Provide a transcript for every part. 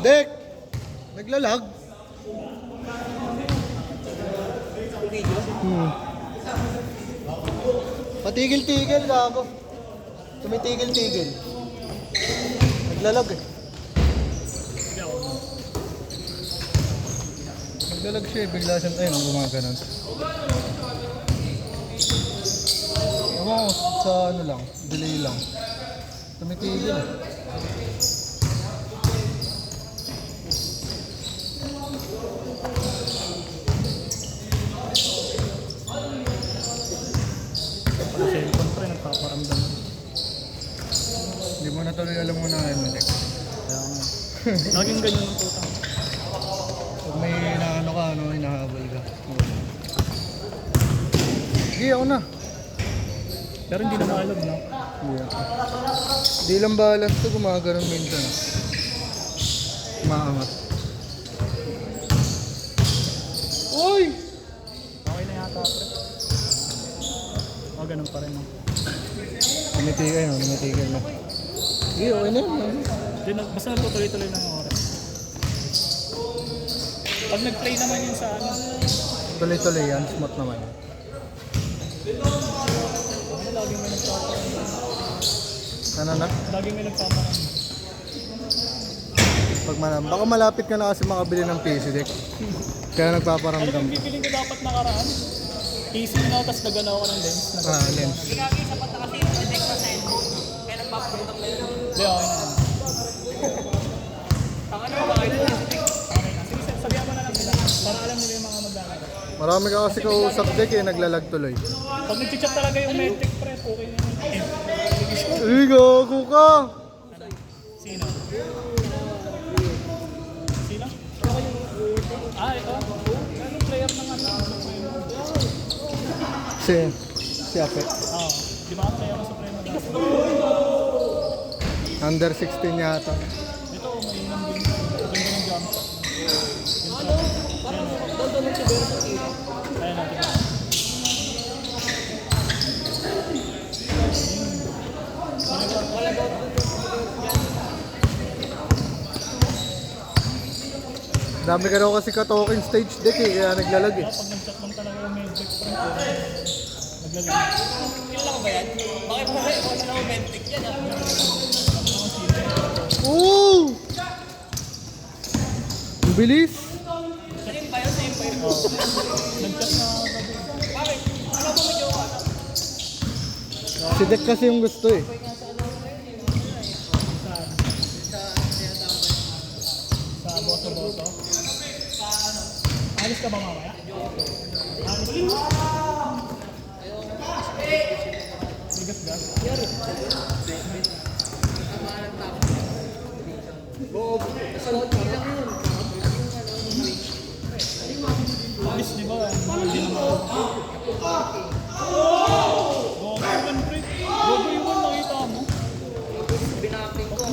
Dek! Naglalag. Patigil-tigil gago. Tumitigil-tigil. Naglalag eh. Naglalag siya eh. Bigla siya ayun, gumaganon. Ewan ko sa ano lang, delay lang. Tumitigil eh. Cellphone pa rin, nagpaparamdam. Hindi mo na tuloy alam mo na ngayon mo, Dek. Kaya nga. Laging ganyan ang puta. Pag may inaano ka, ano, hinahabol ka. Sige, ako na. Pero hindi na naalam, no? Yeah. Di lang balance to, gumagano'n minsan. Maangat. Uy! Okay na yata, pre. Ganun pa rin, no? Tumitigil, no? Tumitigil na. Sige, okay na yun. Basta nagtutuloy-tuloy ng oras. Pag nag-play naman yun sa ano, Tuloy-tuloy yan, smooth naman. laging may nagpaparamdam. Ano na? Laging may nagpaparamdam. Pag baka malapit ka na kasi makabili ng PC, Dek. Kaya Ano nagpaparamdam. yung bibiling ko dapat nakaraan? Casing na, tapos nagano ako ng lens. Lens. Lagi sapat na kasi yung detect na cellphone. Kaya nagpaparamdam na yun. Hindi, okay na. Taka na ba kayo na? Okay na. Sige, sabihan mo na lang sila. Para alam nila yung mga maglalaro. Marami ka kasi kausap, Dek, eh. Naglalag tuloy. Pag nag-chat talaga yung metric prep, okay na yun. Uy, gago ka! Sino? Sino? Ito. Ano player ng ano? Si Ape. Oo. Di ba ang player ng Supremo dati? Under 16 yata. Ito, may inang din. Ganda ng jump shot. Ano? Parang doon si Berto Tiro. Kaya natin ba? Wala daw doon si Berto yan. Dami ka raw kasi ka-talking stage, Dek, eh. Kaya naglalag eh. Pag nag-chat lang talaga yung metric prep, naglalag. Kilala ko ba yan? Bakit mo kayo? Wala na romantic yan ah. Oo! Ang bilis! Same ba yun? Same ba yun? Nag-chat na gabi. Bakit? Ano ba may jowa? Si Dek kasi yung gusto eh. Saan? Sa boto-boto? Alis ka ba mamaya? Alis ka? Bigas-gas? Alis, di ba? Hindi naman. Gogo yun, pre. Gogo yun, nakita mo. Binaping ko.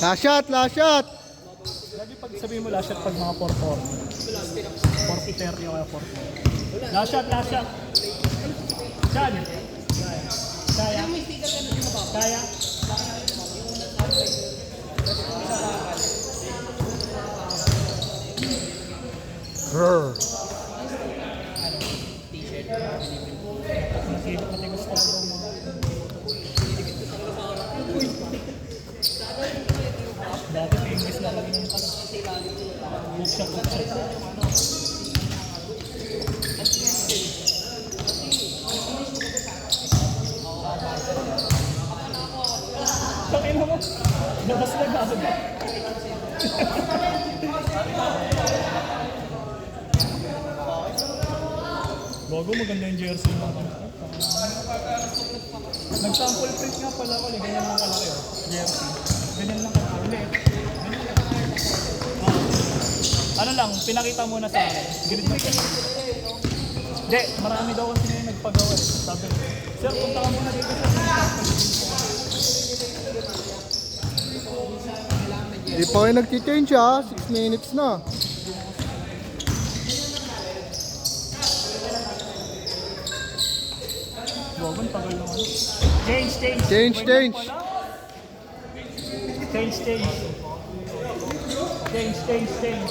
Last shot! Last shot! Lagi pag sabihin mo last shot pag mga 4-4. 4-30 o kaya 4-4. Last shot, last shot. Saan? Kaya. Kaya. Brr. Nasibot pati gusto ko mga... Dati English na lang yung pala. Bookshop, bookshop. Takin mo. Labas na gasa ba? Bago maganda yung jersey mo. Nag-sample print nga pala ako. Ganyan lang kalaki oh. Jersey. Ganyan lang kalaki. Ulit. Ano lang, pinakita muna sa akin. Gilid na siya. Hindi, marami daw kasi na yung nagpagawa. Sabi, sir, punta ka muna dito sa Di pa kayo nag-change ha. 6 minutes na. Ang tagal naman. Change, change. Change, change. Change, change. Change, change, change.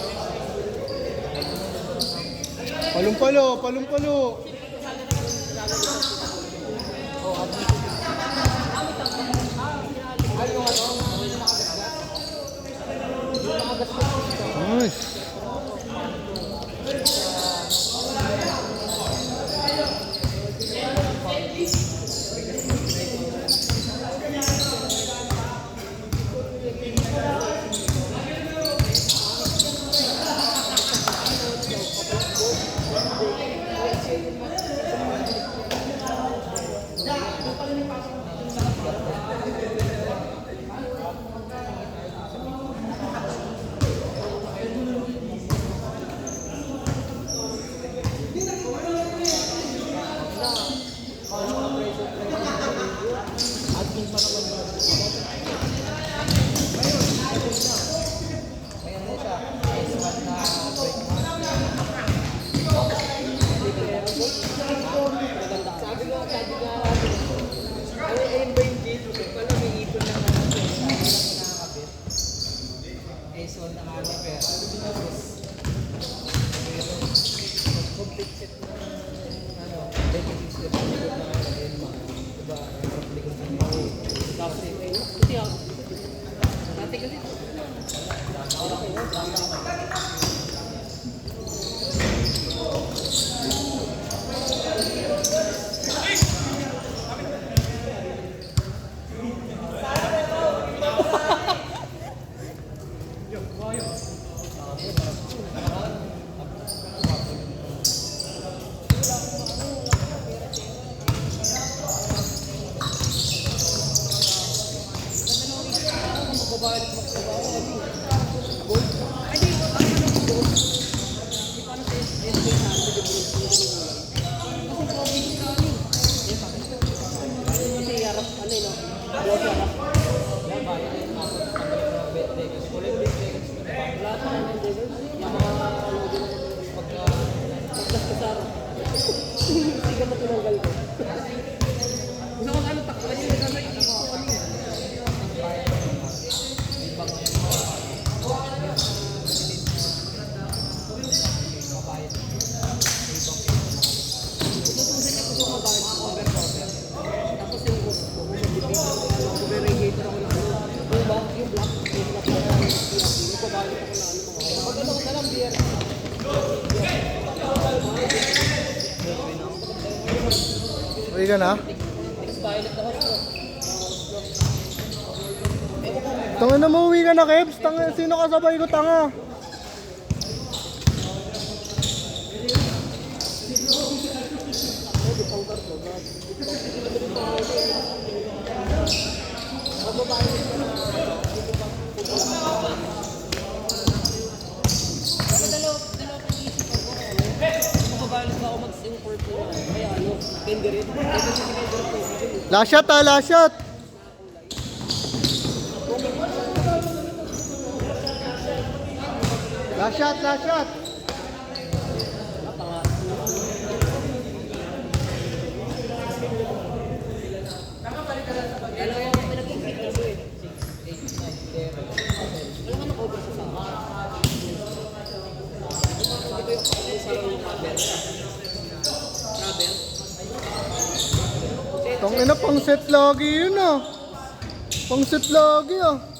Palumpalo, palumpalo. Nice. Uwi ka na? Tanga na mo, uwi ka na, Kebs. Tanga, sino kasabay ko, tanga? Last shot ha, last shot. Last shot, last shot. Tangina, pang set lagi yun ah. Pang set lagi ah.